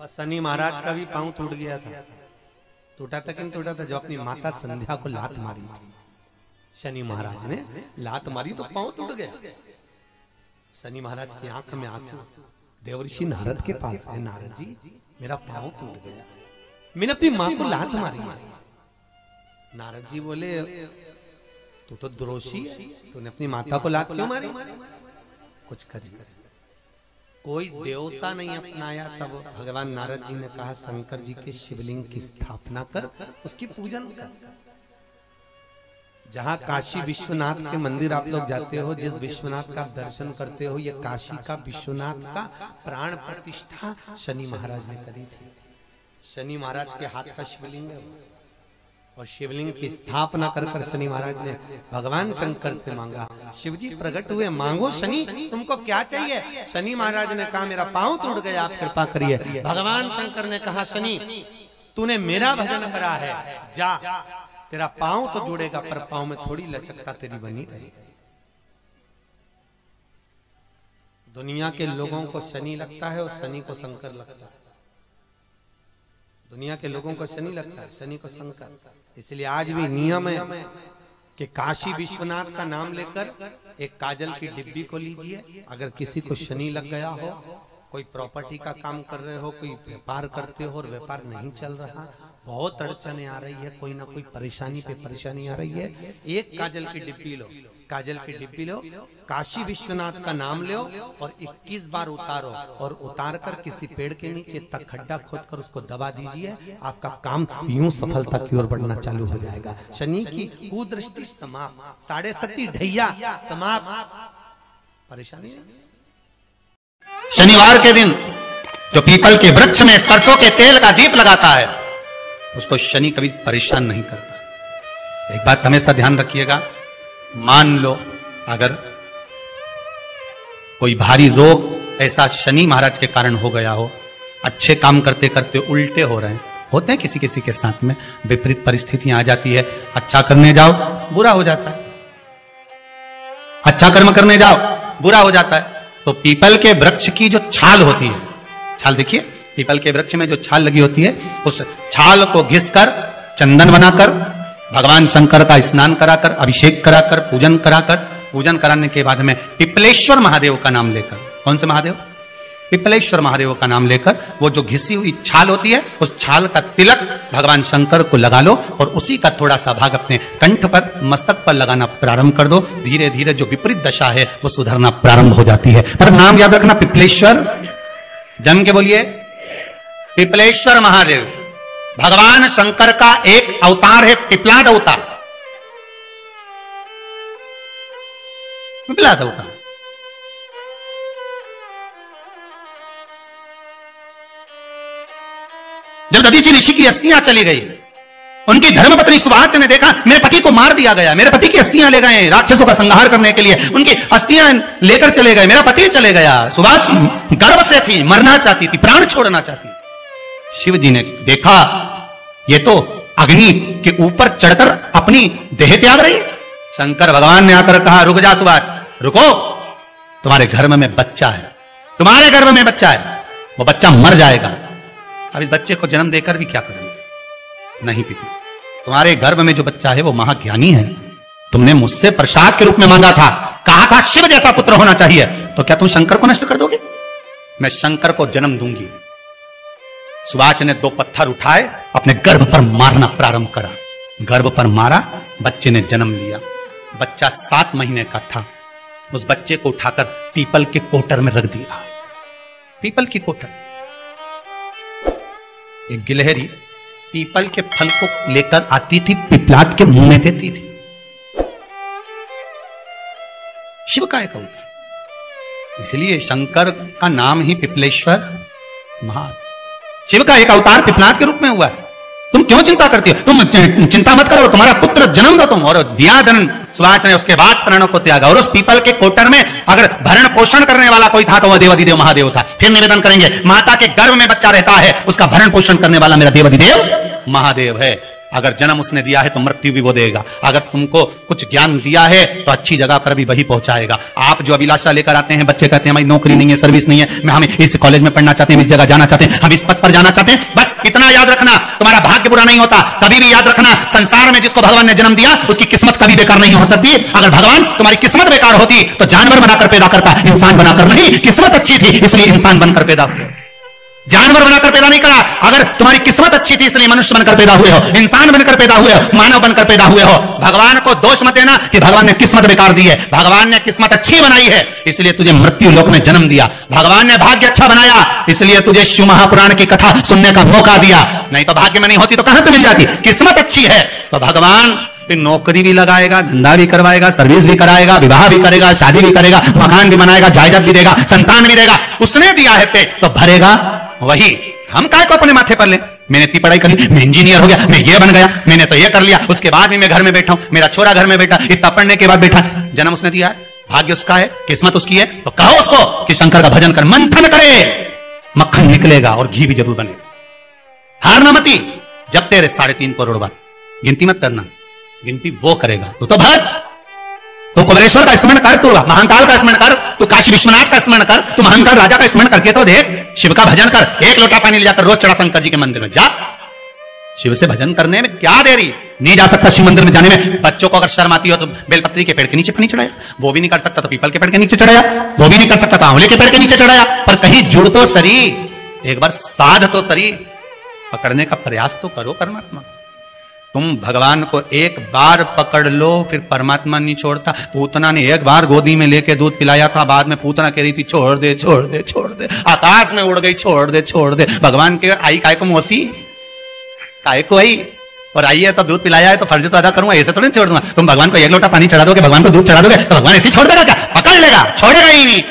और शनि महाराज का भी पांव टूट गया था। टूटा था कि नहीं टूटा था? जो अपनी माता संध्या को लात मारी थी, शनि महाराज ने लात मारी तो पांव टूट गया। शनि महाराज की आंख में आंसू। देवर्षि नारद के पास है, नारद जी मेरा पांव टूट गया, मैंने अपनी मां को लात मारी। नारद जी बोले तू तो द्रोषी है, तूने अपनी माता को लात क्यों मारी? कुछ करिए। कोई देवता नहीं अपनाया। तब भगवान नारद जी ने कहा शंकर जी के शिवलिंग की स्थापना कर, उसकी पूजन कर। जहां काशी विश्वनाथ के मंदिर आप लोग जाते हो, जिस विश्वनाथ का आप दर्शन करते हो, ये काशी का विश्वनाथ का प्राण प्रतिष्ठा शनि महाराज ने करी थी। शनि महाराज के हाथ का शिवलिंग है और शिवलिंग की स्थापना कर कर शनि महाराज ने भगवान शंकर से मांगा। शिव जी प्रकट हुए, मांगो शनि तुमको क्या चाहिए? शनि महाराज ने कहा मेरा पांव टूट गया, आप कृपा करिए। भगवान शंकर ने कहा शनि तूने मेरा भजन करा है, जा तेरा पांव तो जुड़ेगा पर पांव में थोड़ी लचकता तेरी बनी रहेगी। दुनिया के लोगों को शनि लगता है और शनि को शंकर लगता है। दुनिया के लोगों को शनि लगता है, शनि को शंकर। इसलिए आज भी नियम है कि काशी विश्वनाथ का नाम लेकर एक काजल की डिब्बी को लीजिए। अगर किसी को शनि लग गया हो, कोई प्रॉपर्टी का काम कर रहे हो, कोई व्यापार करते हो और व्यापार नहीं चल रहा, बहुत अड़चने आ रही है, कोई ना कोई परेशानी पे परेशानी आ रही है, एक काजल की डिब्बी लो, काजल की डिब्बी लो, काशी विश्वनाथ का नाम लो और 21 बार उतारो और उतार कर किसी पेड़ के नीचे तक खड्डा खोद कर उसको दबा दीजिए। आपका काम यूं सफलता की ओर बढ़ना चालू हो जाएगा। शनि की कुदृष्टि समाप्त, 7.5 ढैया समाप्त, परेशानी नहीं। शनिवार के दिन जो पीपल के वृक्ष में सरसों के तेल का दीप लगाता है, उसको शनि कभी परेशान नहीं करता। एक बात हमेशा ध्यान रखिएगा, मान लो अगर कोई भारी रोग ऐसा शनि महाराज के कारण हो गया हो, अच्छे काम करते करते उल्टे हो रहे हैं, होते हैं किसी किसी के साथ में, विपरीत परिस्थितियां आ जाती है, अच्छा करने जाओ बुरा हो जाता है, अच्छा कर्म करने जाओ बुरा हो जाता है। तो पीपल के वृक्ष की जो छाल होती है, छाल देखिए, पीपल के वृक्ष में जो छाल लगी होती है, उस छाल को घिसकर चंदन बनाकर भगवान शंकर का स्नान कराकर, अभिषेक कराकर, पूजन कराकर, पूजन कराने के बाद में पिपलेश्वर महादेव का नाम लेकर, कौन से महादेव? पिपलेश्वर महादेव का नाम लेकर वो जो घिसी हुई छाल होती है, उस छाल का तिलक भगवान शंकर को लगा लो और उसी का थोड़ा सा भाग अपने कंठ पर, मस्तक पर लगाना प्रारंभ कर दो। धीरे धीरे जो विपरीत दशा है वो सुधरना प्रारंभ हो जाती है। पर नाम याद रखना, पिपलेश्वर, जम के बोलिए, पिपलेश्वर महादेव भगवान शंकर का एक अवतार है, पिपलाद अवतार। पिपलाद अवतार जब दधीचि ऋषि की अस्थियां चली गई, उनकी धर्मपत्नी सुभाष ने देखा मेरे पति को मार दिया गया, मेरे पति की अस्थियां ले गए राक्षसों का संहार करने के लिए, उनकी अस्थियां लेकर चले गए, मेरा पति चले गया। सुभाष गर्भ से थी, मरना चाहती थी, प्राण छोड़ना चाहती थी। शिव जी ने देखा ये तो अग्नि के ऊपर चढ़कर अपनी देह त्याग रही है। शंकर भगवान ने आकर कहा रुक जा सुभाष, रुको, तुम्हारे गर्भ में बच्चा है, तुम्हारे गर्भ में बच्चा है, वो बच्चा मर जाएगा। अब इस बच्चे को जन्म देकर भी क्या करेंगे? नहीं पिता, तुम्हारे गर्भ में जो बच्चा है वो महाज्ञानी है, तुमने मुझसे प्रसाद के रूप में मांगा था, कहा था शिव जैसा पुत्र होना चाहिए, तो क्या तुम शंकर को नष्ट कर दोगे? मैं शंकर को जन्म दूंगी। सुभाष ने 2 पत्थर उठाए, अपने गर्भ पर मारना प्रारंभ करा, गर्भ पर मारा, बच्चे ने जन्म लिया। बच्चा 7 महीने का था। उस बच्चे को उठाकर पीपल के कोटर में रख दिया। पीपल की कोटर, एक गिलहरी पीपल के फल को लेकर आती थी, पिपलाद के मुंह में देती थी। शिव का एक अवतार, इसलिए शंकर का नाम ही पिपलेश्वर महादेव। शिव का एक अवतार पिपलाद के रूप में हुआ है। तुम क्यों चिंता करती हो? तुम चिंता मत करो, तुम्हारा पुत्र जन्म दो तुम। और दिया धन सुभाष ने, उसके बाद प्राणों को त्यागा। और उस पीपल के कोटर में अगर भरण पोषण करने वाला कोई था तो वह देवाधिदेव महादेव था। फिर निवेदन करेंगे, माता के गर्भ में बच्चा रहता है, उसका भरण पोषण करने वाला मेरा देवाधिदेव महादेव है। अगर जन्म उसने दिया है तो मृत्यु भी वो देगा। अगर तुमको कुछ ज्ञान दिया है तो अच्छी जगह पर भी वही पहुंचाएगा। आप जो अभिलाषा लेकर आते हैं, बच्चे कहते हैं हमारी नौकरी नहीं है, सर्विस नहीं है, हम इस कॉलेज में पढ़ना चाहते हैं, इस जगह जाना चाहते हैं, हम इस पद पर जाना चाहते हैं, बस इतना याद रखना, तुम्हारा भाग्य बुरा नहीं होता। कभी भी याद रखना, संसार में जिसको भगवान ने जन्म दिया उसकी किस्मत कभी बेकार नहीं हो सकती। अगर भगवान तुम्हारी किस्मत बेकार होती तो जानवर बनाकर पैदा करता, इंसान बनाकर नहीं। किस्मत अच्छी थी इसलिए इंसान बनकर पैदा हुए, जानवर बनाकर पैदा नहीं करा। अगर तुम्हारी किस्मत अच्छी थी इसलिए मनुष्य बनकर पैदा हुए हो, इंसान बनकर पैदा हुए हो, मानव बनकर पैदा हुए हो। भगवान को दोष मत देना कि भगवान ने किस्मत बेकार दी है। भगवान ने किस्मत अच्छी बनाई है इसलिए तुझे मृत्यु लोक में जन्म दिया। भगवान ने भाग्य अच्छा बनाया इसलिए तुझे शिव महापुराण की कथा सुनने का मौका दिया। नहीं तो भाग्य में नहीं होती तो कहां से मिल जाती। किस्मत अच्छी है तो भगवान फिर नौकरी भी लगाएगा, धंधा भी करवाएगा, सर्विस भी कराएगा, विवाह भी करेगा, शादी भी करेगा, मकान भी बनाएगा, जायदाद भी देगा, संतान भी देगा। उसने दिया है पेट तो भरेगा वही। हम काय को अपने माथे पर ले, मैंने इतनी पढ़ाई करी, मैं इंजीनियर हो गया, मैं ये बन गया, मैंने तो ये कर लिया, उसके बाद भी मैं घर में बैठा हूं, मेरा छोरा घर में बैठा, इतना पढ़ने के बाद बैठा। जन्म उसने दिया है, भाग्य उसका है, किस्मत उसकी है, तो कहो उसको कि शंकर का भजन कर, मंथन करे, मक्खन निकलेगा और घी भी जरूर बनेगा। हारना मती, जब तेरे 3.5 करोड़ बार गिनती मत करना, गिनती वो करेगा। तो भज, तो कुबेरेश्वर का स्मरण कर, तू महाकाल का स्मरण कर, तू काशी विश्वनाथ का स्मरण कर, तू महाकाल राजा का स्मरण करके तो देख, शिव का भजन कर। 1 लोटा पानी ले जाकर रोज चढ़ा शंकर जी के मंदिर में, जा। शिव से भजन करने में क्या देरी, नहीं जा सकता शिव मंदिर में जाने में। बच्चों को अगर शर्म आती हो तो बेलपत्री के पेड़ के नीचे पानी चढ़ाया, वो भी नहीं कर सकता तो पीपल के पेड़ के नीचे चढ़ाया, वो भी नहीं कर सकता तो आंवले के पेड़ के नीचे चढ़ाया। पर कहीं जुड़ तो सरी, एक बार साध तो सरी, पकड़ने का प्रयास तो करो परमात्मा। तुम भगवान को एक बार पकड़ लो फिर परमात्मा नहीं छोड़ता। पूतना ने एक बार गोदी में लेके दूध पिलाया था, बाद में पूतना कह रही थी छोड़ दे छोड़ दे छोड़ दे, आकाश में उड़ गई, छोड़ दे छोड़ दे। भगवान के आई काय को मौसी, काय को आई, और आई है तो दूध पिलाया है तो फर्ज तो अदा करूंगा, ऐसे थोड़ी छोड़ दूंगा। तुम भगवान को 1 लोटा पानी चढ़ा दोगे, भगवान को दूध चढ़ा दोगे तो भगवान ऐसे छोड़ देगा क्या? पकड़ लेगा, छोड़ेगा ही नहीं।